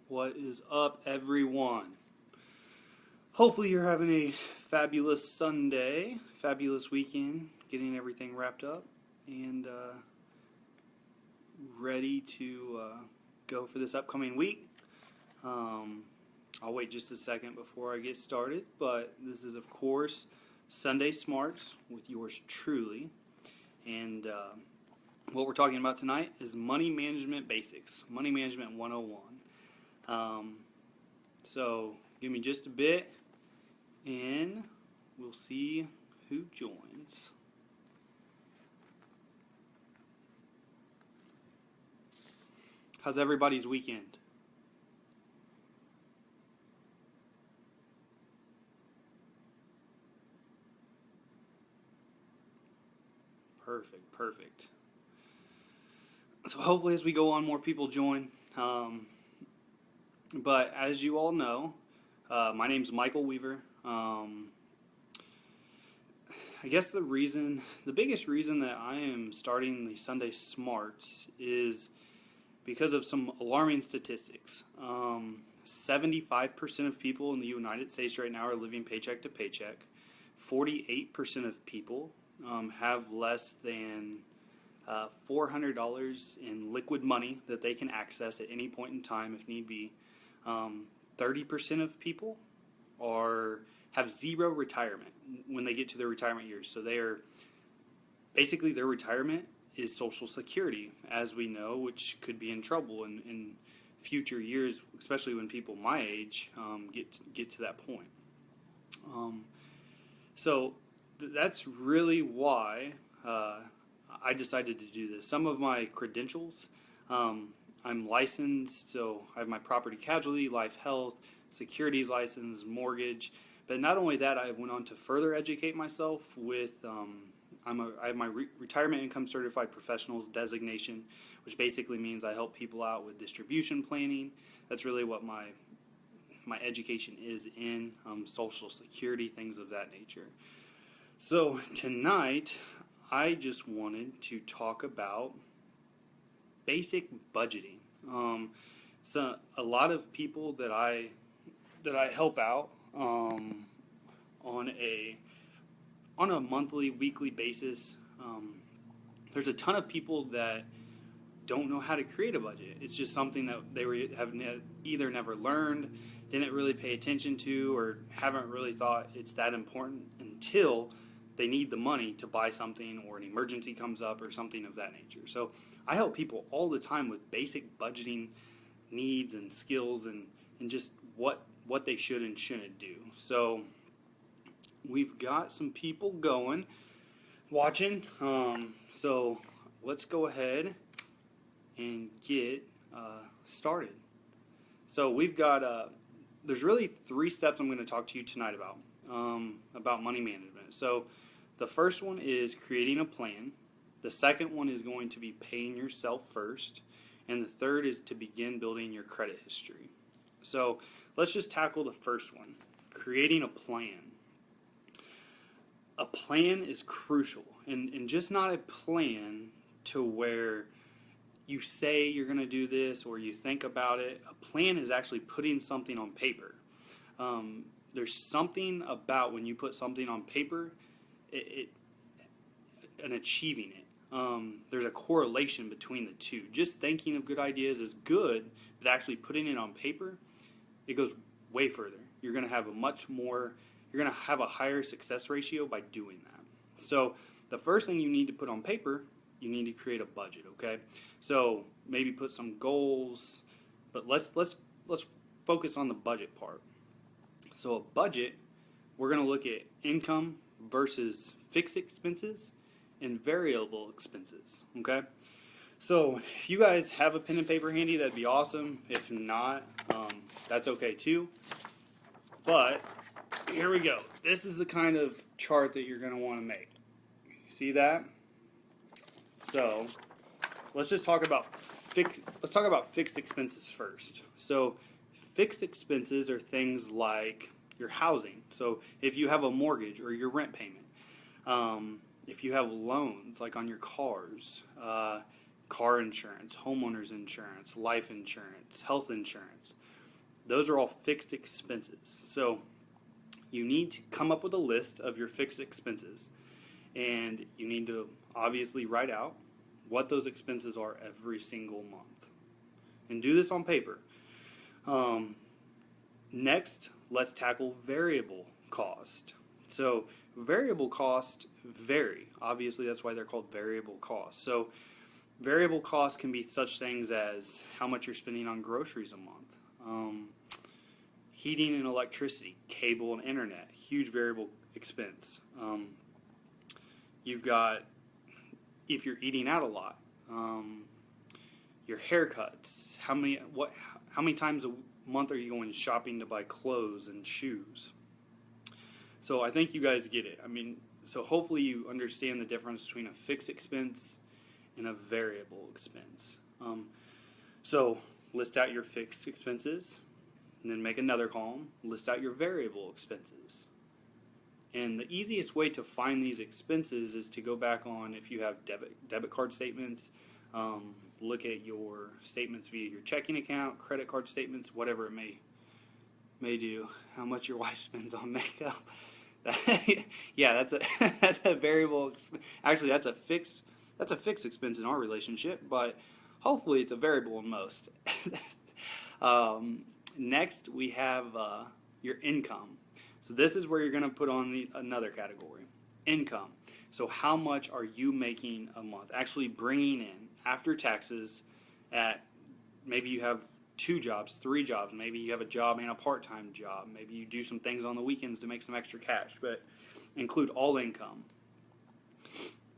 What is up, everyone? Hopefully, you're having a fabulous Sunday, fabulous weekend, getting everything wrapped up, and ready to go for this upcoming week. I'll wait just a second before I get started, but this is, of course, Sunday Smarts with yours truly. And what we're talking about tonight is money management basics, money management 101. So give me just a bit and we'll see who joins. How's everybody's weekend? Perfect. So hopefully as we go on, more people join. But as you all know, my name's Michael Weaver. I guess the biggest reason that I am starting the Sunday Smarts is because of some alarming statistics. 75% of people in the United States right now are living paycheck to paycheck. 48% of people have less than $400 in liquid money that they can access at any point in time if need be. 30% of people have zero retirement when they get to their retirement years. So basically their retirement is Social Security, as we know, which could be in trouble in future years, especially when people my age get to that point. So that's really why I decided to do this. Some of my credentials, I'm licensed, so I have my property casualty, life health, securities license, mortgage. But not only that, I went on to further educate myself with I have my retirement income certified professionals designation, which basically means I help people out with distribution planning. That's really what my education is in Social Security, things of that nature. So tonight, I just wanted to talk about basic budgeting. So a lot of people that I help out on a monthly, weekly basis, there's a ton of people that don't know how to create a budget. It's just something that they have either never learned, didn't really pay attention to, or haven't really thought it's that important until they need the money to buy something or an emergency comes up or something of that nature. So I help people all the time with basic budgeting needs and skills and just what they should and shouldn't do. So we've got some people watching. So let's go ahead and get started. So we've got, there's really 3 steps I'm going to talk to you tonight about money management. So the first one is creating a plan. The second one is going to be paying yourself first. And the third is to begin building your credit history. So let's just tackle the first one, creating a plan. A plan is crucial, and just not a plan to where you say you're going to do this or you think about it. A plan is actually putting something on paper. There's something about when you put something on paper and achieving it. There's a correlation between the two. Just thinking of good ideas is good, but actually putting it on paper, it goes way further. You're going to have a higher success ratio by doing that. So the first thing you need to put on paper, you need to create a budget, okay? So maybe put some goals, but let's focus on the budget part. So a budget, we're going to look at income versus fixed expenses and variable expenses, okay? So if you guys have a pen and paper handy, that'd be awesome. If not, that's okay too. But here we go. This is the kind of chart that you're going to want to make. See that? So let's just talk about fixed expenses first. So fixed expenses are things like your housing. So if you have a mortgage or your rent payment, if you have loans like on your cars, car insurance, homeowners insurance, life insurance, health insurance, Those are all fixed expenses. So you need to come up with a list of your fixed expenses, and you need to obviously write out what those expenses are every single month, and do this on paper. Next, let's tackle variable cost. So variable cost vary. Obviously, that's why they're called variable costs. So variable costs can be such things as how much you're spending on groceries a month, heating and electricity, cable and internet, huge variable expense. You've got, if you're eating out a lot, your haircuts, how many times a month are you going shopping to buy clothes and shoes? So I think you guys get it. I mean, so hopefully you understand the difference between a fixed expense and a variable expense. So list out your fixed expenses, and then make another column, list out your variable expenses. And the easiest way to find these expenses is to go back on, if you have debit card statements, look at your statements via your checking account, credit card statements, whatever it may do. How much your wife spends on makeup. Yeah, that's a variable. Actually, that's a fixed expense in our relationship, but hopefully it's a variable in most. Next, we have your income. So this is where you're going to put on another category, income. So how much are you making a month? Actually bringing in after taxes. At maybe you have 2 jobs, 3 jobs. Maybe you have a job and a part-time job. Maybe you do some things on the weekends to make some extra cash. But include all income.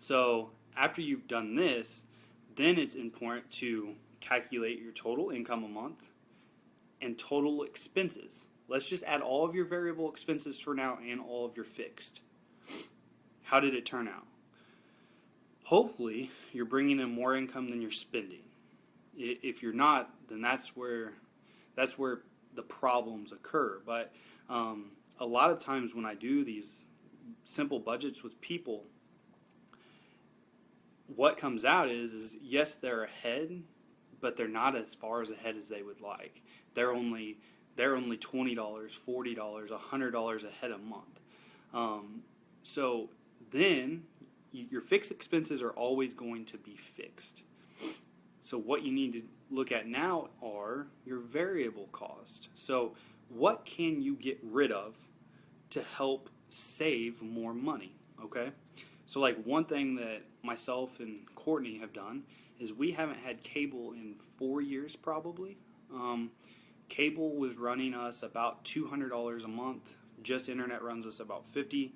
So after you've done this, then it's important to calculate your total income a month and total expenses. Let's just add all of your variable expenses for now and all of your fixed. How did it turn out? Hopefully, you're bringing in more income than you're spending. If you're not, then that's where the problems occur. But a lot of times when I do these simple budgets with people, what comes out is yes, they're ahead, but they're not as far as ahead as they would like. They're only $20, $40, $100 ahead a month. So then your fixed expenses are always going to be fixed. So what you need to look at now are your variable costs. So what can you get rid of to help save more money? Okay. So like one thing that myself and Courtney have done is we haven't had cable in 4 years probably. Cable was running us about $200 a month. Just internet runs us about $50.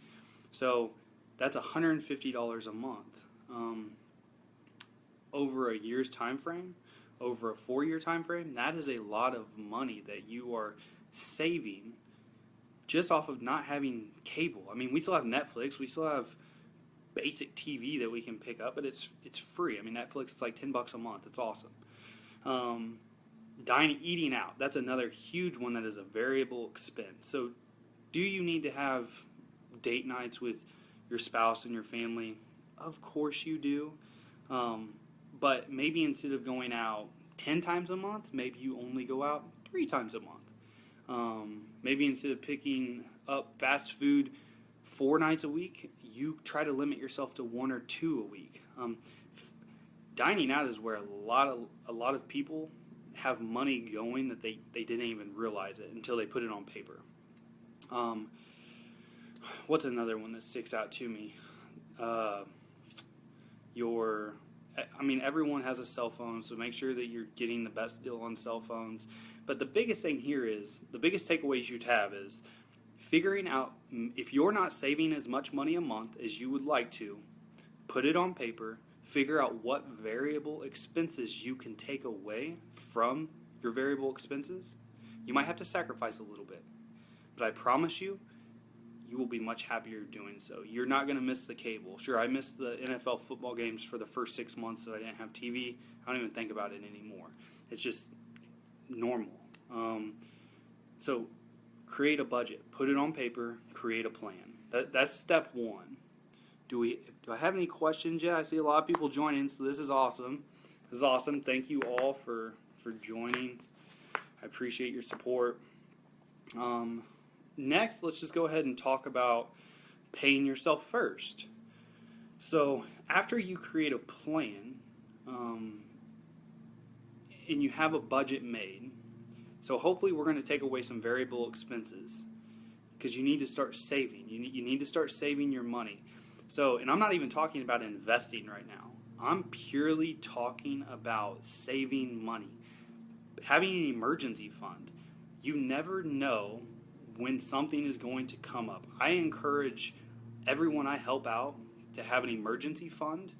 So that's $150 a month. Over a year's time frame, over a 4-year time frame, that is a lot of money that you are saving just off of not having cable. I mean, we still have Netflix, we still have basic TV that we can pick up, but it's free. I mean, Netflix is like $10 a month. It's awesome. Eating out, that's another huge one that is a variable expense. So do you need to have date nights with your spouse and your family? Of course you do. But maybe instead of going out 10 times a month, maybe you only go out 3 times a month. Maybe instead of picking up fast food 4 nights a week, you try to limit yourself to 1 or 2 a week. Dining out is where a lot of people have money going that they didn't even realize it until they put it on paper. What's another one that sticks out to me? Everyone has a cell phone, so make sure that you're getting the best deal on cell phones. But the biggest thing here is, the biggest takeaway you should have is figuring out, if you're not saving as much money a month as you would like to, put it on paper, figure out what variable expenses you can take away from your variable expenses. You might have to sacrifice a little bit, but I promise you, you will be much happier doing so. You're not going to miss the cable. Sure, I missed the NFL football games for the first 6 months that I didn't have TV. I don't even think about it anymore. It's just normal. So create a budget. Put it on paper. Create a plan. That's step 1. Do I have any questions yet? I see a lot of people joining, so this is awesome. This is awesome. Thank you all for joining. I appreciate your support. Next, let's just go ahead and talk about paying yourself first. So after you create a plan, and you have a budget made, so hopefully we're going to take away some variable expenses because you need to start saving. You need to start saving your money. So, and I'm not even talking about investing right now. I'm purely talking about saving money, having an emergency fund. You never know when something is going to come up. I encourage everyone I help out to have an emergency fund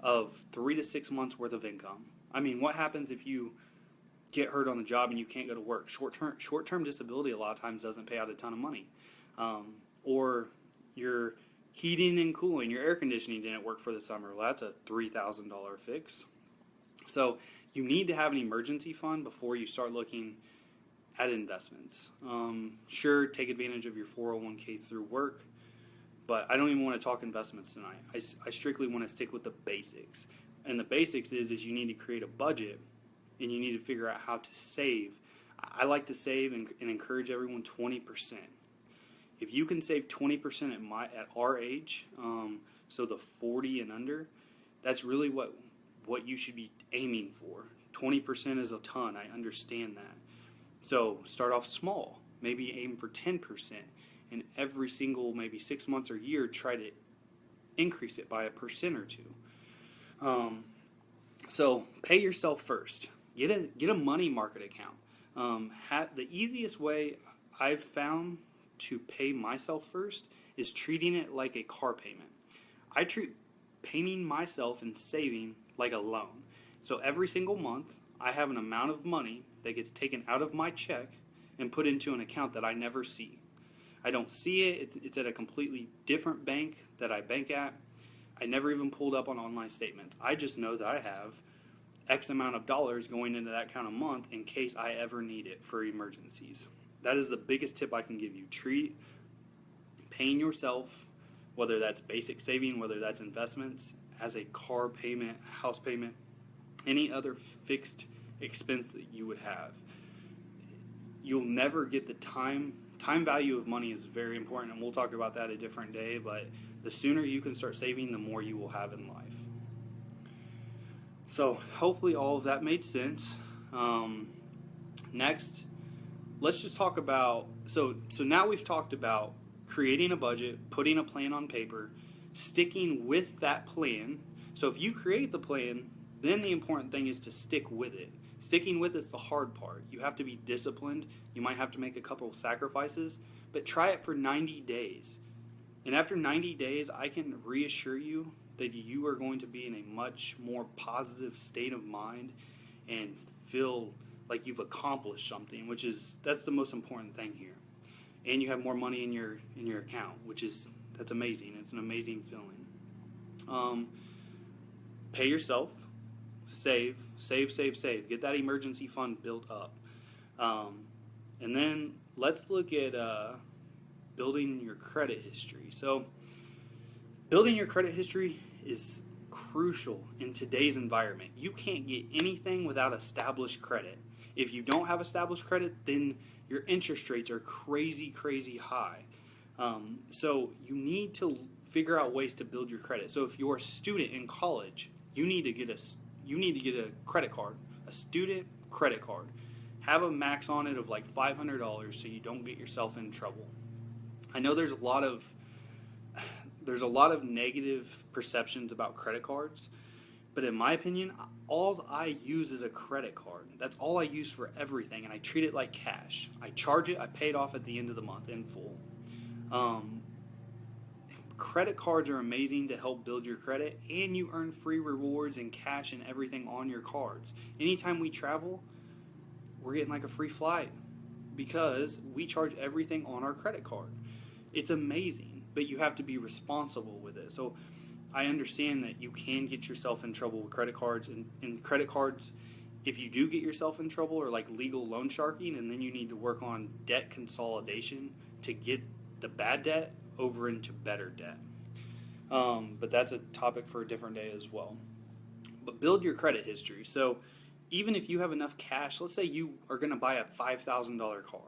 of 3 to 6 months worth of income. I mean, what happens if you get hurt on the job and you can't go to work? Short-term disability a lot of times doesn't pay out a ton of money. Or your heating and cooling, your air conditioning didn't work for the summer. Well, that's a $3,000 fix. So you need to have an emergency fund before you start looking at investments. Sure, take advantage of your 401k through work, but I don't even want to talk investments tonight. I strictly want to stick with the basics. And the basics is you need to create a budget, and you need to figure out how to save. I like to save and encourage everyone 20%. If you can save 20% at our age, so the 40 and under, that's really what you should be aiming for. 20% is a ton. I understand that. So start off small. Maybe aim for 10%. And every single maybe 6 months or year, try to increase it by 1% or 2%. So pay yourself first. Get a money market account. The easiest way I've found to pay myself first is treating it like a car payment. I treat paying myself and saving like a loan. So every single month, I have an amount of money that gets taken out of my check and put into an account that I never see. I don't see it. It's at a completely different bank that I bank at. I never even pulled up on online statements. I just know that I have X amount of dollars going into that account a month in case I ever need it for emergencies. That is the biggest tip I can give you. Treat paying yourself, whether that's basic saving, whether that's investments, as a car payment, house payment, any other fixed expense that you would have. You'll never get the time value of money is very important, and we'll talk about that a different day, but the sooner you can start saving, the more you will have in life. So hopefully all of that made sense. Next, let's just talk about, so now we've talked about creating a budget, putting a plan on paper, sticking with that plan. So if you create the plan, then the important thing is to stick with it. Sticking with it's the hard part. You have to be disciplined. You might have to make a couple of sacrifices, but try it for 90 days. And after 90 days, I can reassure you that you are going to be in a much more positive state of mind and feel like you've accomplished something, that's the most important thing here. And you have more money in your account, that's amazing. It's an amazing feeling. Pay yourself, save. Get that emergency fund built up. And then let's look at building your credit history. So building your credit history is crucial in today's environment. You can't get anything without established credit. If you don't have established credit, then your interest rates are crazy high. So you need to figure out ways to build your credit. So if you're a student in college, you need to get a credit card, a student credit card. Have a max on it of like $500 so you don't get yourself in trouble. I know there's a lot of negative perceptions about credit cards, but in my opinion, all I use is a credit card. That's all I use for everything, and I treat it like cash. I charge it, I pay it off at the end of the month in full. Credit cards are amazing to help build your credit, and you earn free rewards and cash and everything on your cards. Anytime we travel, we're getting like a free flight because we charge everything on our credit card. It's amazing, but you have to be responsible with it. So I understand that you can get yourself in trouble with credit cards, and credit cards, if you do get yourself in trouble, are like legal loan sharking, and then you need to work on debt consolidation to get the bad debt over into better debt. But that's a topic for a different day as well. But build your credit history. So even if you have enough cash, let's say you are going to buy a $5,000 car.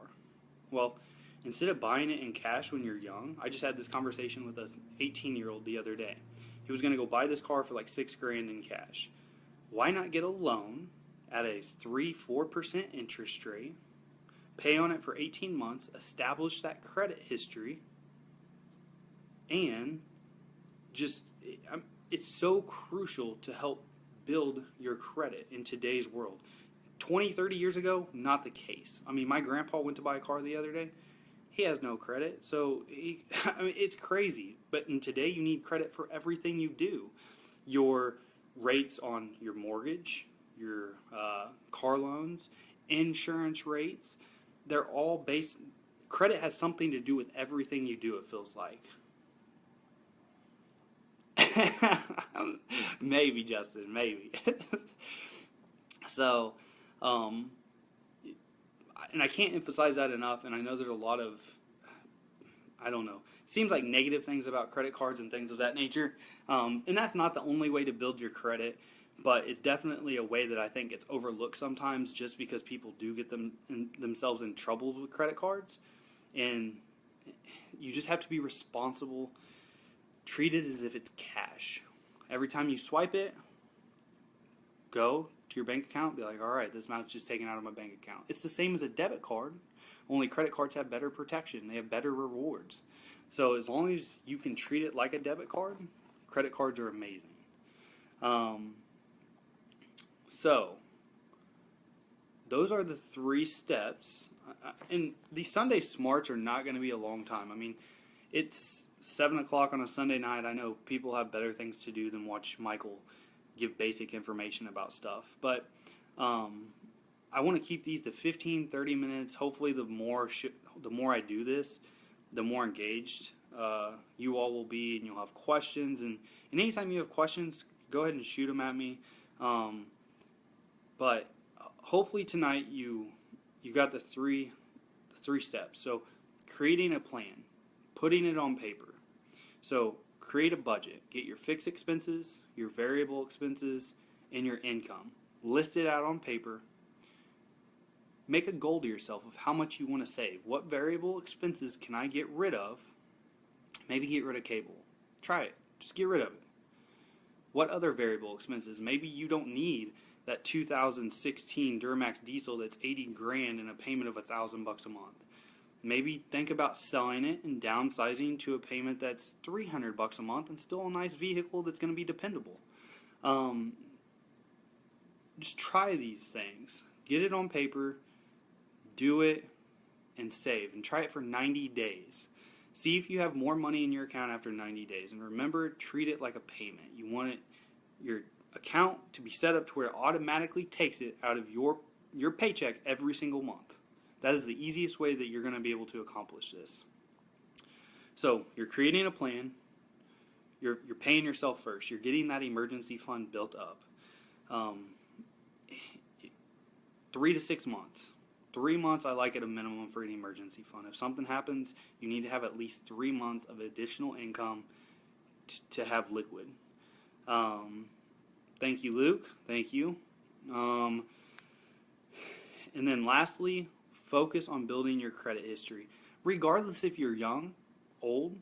Well, instead of buying it in cash when you're young, I just had this conversation with an 18-year-old the other day. He was going to go buy this car for like $6,000 in cash. Why not get a loan at a 3-4% interest rate, pay on it for 18 months, establish that credit history, and just, it's so crucial to help build your credit in today's world. 20, 30 years ago, not the case. I mean, my grandpa went to buy a car the other day. He has no credit, so it's crazy. But in today, you need credit for everything you do. Your rates on your mortgage, your car loans, insurance rates, they're all based. Credit has something to do with everything you do, it feels like. Maybe, Justin, maybe. So, and I can't emphasize that enough, and I know there's a lot of, I don't know, seems like negative things about credit cards and things of that nature, and that's not the only way to build your credit, but it's definitely a way that I think it's overlooked sometimes just because people do get themselves in troubles with credit cards, and you just have to be responsible. Treat it as if it's cash. Every time you swipe it, go to your bank account, be like, all right, this amount's just taken out of my bank account. It's the same as a debit card, only credit cards have better protection. They have better rewards. So as long as you can treat it like a debit card, credit cards are amazing. So those are the 3 steps. And these Sunday Smarts are not going to be a long time. I mean, it's 7 o'clock on a Sunday night. I know people have better things to do than watch Michael give basic information about stuff. But I want to keep these to 15, 30 minutes. Hopefully the more I do this, the more engaged you all will be, and you'll have questions. And anytime you have questions, go ahead and shoot them at me. But hopefully tonight you got the three steps. So creating a plan, putting it on paper. So create a budget. Get your fixed expenses, your variable expenses, and your income. List it out on paper. Make a goal to yourself of how much you want to save. What variable expenses can I get rid of? Maybe get rid of cable. Try it. Just get rid of it. What other variable expenses? Maybe you don't need that 2016 Duramax diesel that's $80,000 and a payment of $1,000 a month. Maybe think about selling it and downsizing to a payment that's $300 a month and still a nice vehicle that's going to be dependable. Just try these things. Get it on paper, do it, and save. And try it for 90 days. See if you have more money in your account after 90 days. And remember, treat it like a payment. You want your account to be set up to where it automatically takes it out of your paycheck every single month. That is the easiest way that you're going to be able to accomplish this. So you're creating a plan. You're paying yourself first. You're getting that emergency fund built up. 3 to 6 months. 3 months I like at a minimum for an emergency fund. If something happens, you need to have at least 3 months of additional income to have liquid. Thank you, Luke. Thank you. And then lastly, focus on building your credit history. Regardless if you're young, old,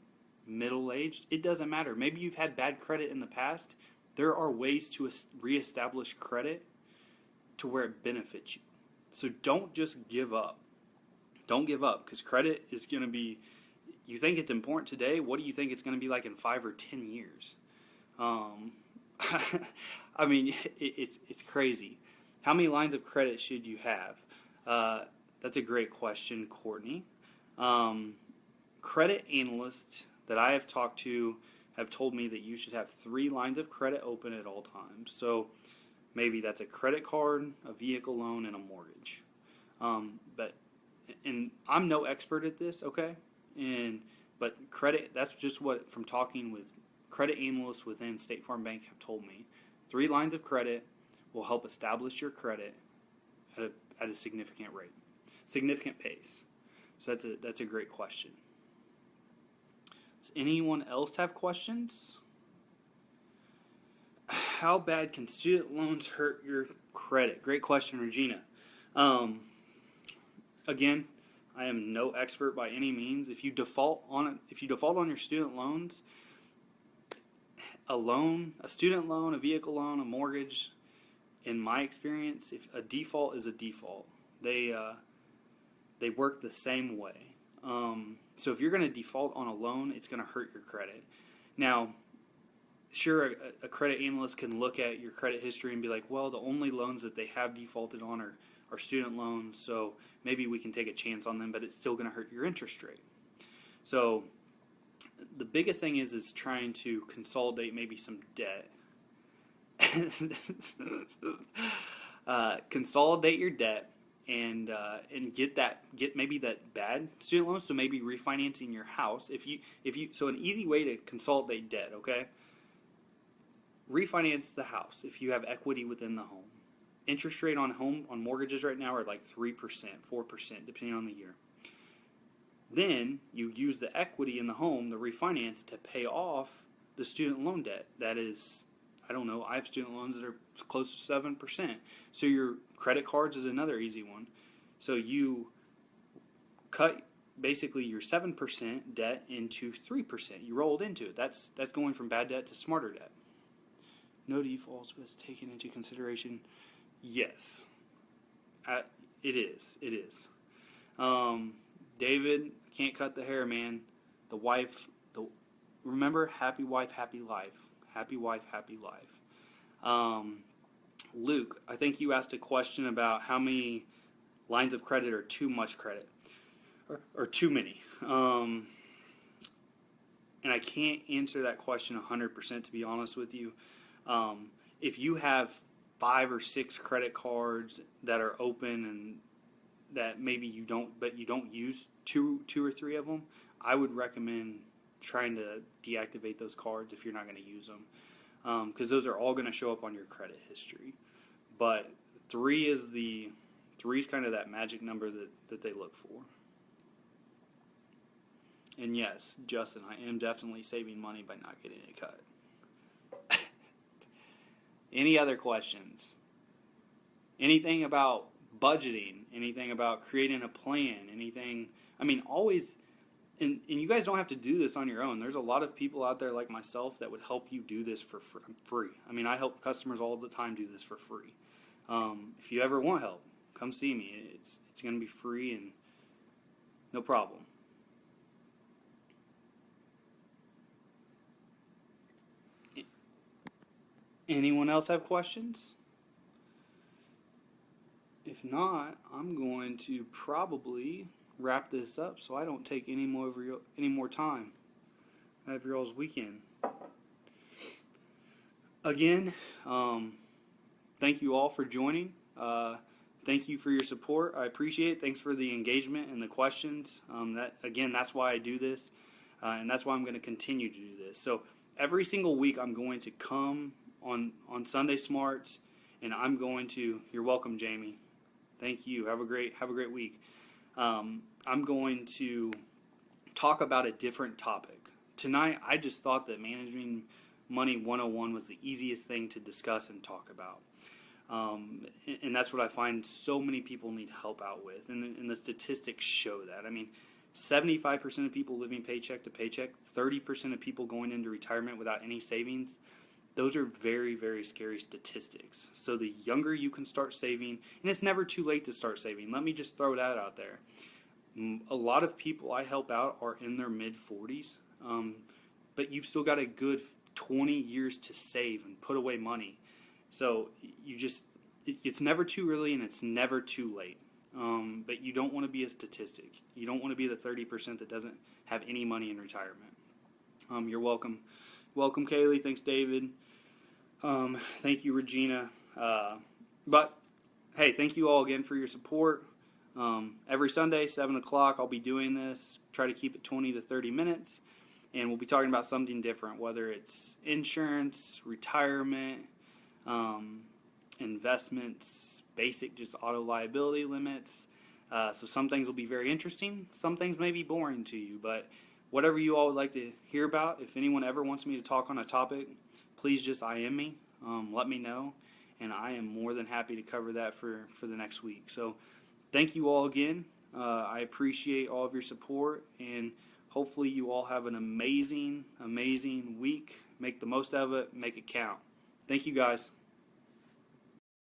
middle-aged, it doesn't matter. Maybe you've had bad credit in the past. There are ways to reestablish credit to where it benefits you. So don't just give up. Don't give up, because credit is going to be, you think it's important today, what do you think it's going to be like in 5 or 10 years? I mean, it's crazy. How many lines of credit should you have? That's a great question, Courtney. Credit analysts that I have talked to have told me that you should have 3 lines of credit open at all times. So maybe that's a credit card, a vehicle loan, and a mortgage. And I'm no expert at this, okay? But credit, that's just what, from talking with credit analysts within State Farm Bank have told me. 3 lines of credit will help establish your credit at a significant rate, significant pace. So that's a great question. Does anyone else have questions? How bad can student loans hurt your Credit. Great question, Regina. Um, Again, I am no expert by any means. If you default on your student loans, a student loan, a vehicle loan, a mortgage, in my experience, if a default is a default, they work the same way. So if you're going to default on a loan, it's going to hurt your credit. Now, sure, a credit analyst can look at your credit history and be like, well, the only loans that they have defaulted on are student loans, so maybe we can take a chance on them, but it's still going to hurt your interest rate. So the biggest thing is trying to consolidate maybe some debt. Consolidate your debt and get maybe that bad student loan. So maybe refinancing your house. So an easy way to consolidate debt, okay? Refinance the house if you have equity within the home. Interest rate on mortgages right now are like 3%, 4%, depending on the year. Then you use the equity in the home, the refinance, to pay off the student loan debt. That is, I don't know, I have student loans that are close to 7%. So your credit cards is another easy one. So you cut basically your 7% debt into 3%. You rolled into it. That's going from bad debt to smarter debt. No defaults was taken into consideration. Yes, it is. It is. David, can't cut the hair, man. Remember, happy wife, happy life. Happy wife, happy life. Luke, I think you asked a question about how many lines of credit are too much credit, or too many. And I can't answer that question 100%, to be honest with you. If you have 5 or 6 credit cards that are open and that maybe you don't use two or three of them, I would recommend trying to deactivate those cards if you're not going to use them, because those are all going to show up on your credit history. But 3 is kind of that magic number that they look for. And yes, Justin, I am definitely saving money by not getting it cut. Any other questions? Anything about budgeting? Anything about creating a plan? Anything? I mean, always, and you guys don't have to do this on your own. There's a lot of people out there like myself that would help you do this for free. I mean, I help customers all the time do this for free. If you ever want help, come see me. It's going to be free and no problem. Anyone else have questions? If not, I'm going to probably wrap this up so I don't take any more time out of your all's weekend. Again, thank you all for joining. Thank you for your support. I appreciate it. Thanks for the engagement and the questions. That's why I do this, and that's why I'm going to continue to do this. So every single week I'm going to come on Sunday Smarts, and I'm going to. You're welcome, Jamie. Thank you. Have a great week. I'm going to talk about a different topic. Tonight, I just thought that Managing Money 101 was the easiest thing to discuss and talk about. And that's what I find so many people need help out with. And the statistics show that. I mean, 75% of people living paycheck to paycheck, 30% of people going into retirement without any savings. Those are very, very scary statistics. So the younger you can start saving, and it's never too late to start saving. Let me just throw that out there. A lot of people I help out are in their mid-40s, but you've still got a good 20 years to save and put away money. So it's never too early and it's never too late. But you don't want to be a statistic. You don't want to be the 30% that doesn't have any money in retirement. You're welcome. Welcome, Kaylee. Thanks, David. Thank you, Regina. But, hey, thank you all again for your support. Every Sunday, 7 o'clock, I'll be doing this. Try to keep it 20 to 30 minutes. And we'll be talking about something different, whether it's insurance, retirement, investments, basic just auto liability limits. So some things will be very interesting. Some things may be boring to you, but whatever you all would like to hear about, if anyone ever wants me to talk on a topic, please just IM me. Let me know. and I am more than happy to cover that for the next week. So thank you all again. I appreciate all of your support, and hopefully you all have an amazing week. Make the most of it. Make it count. Thank you, guys.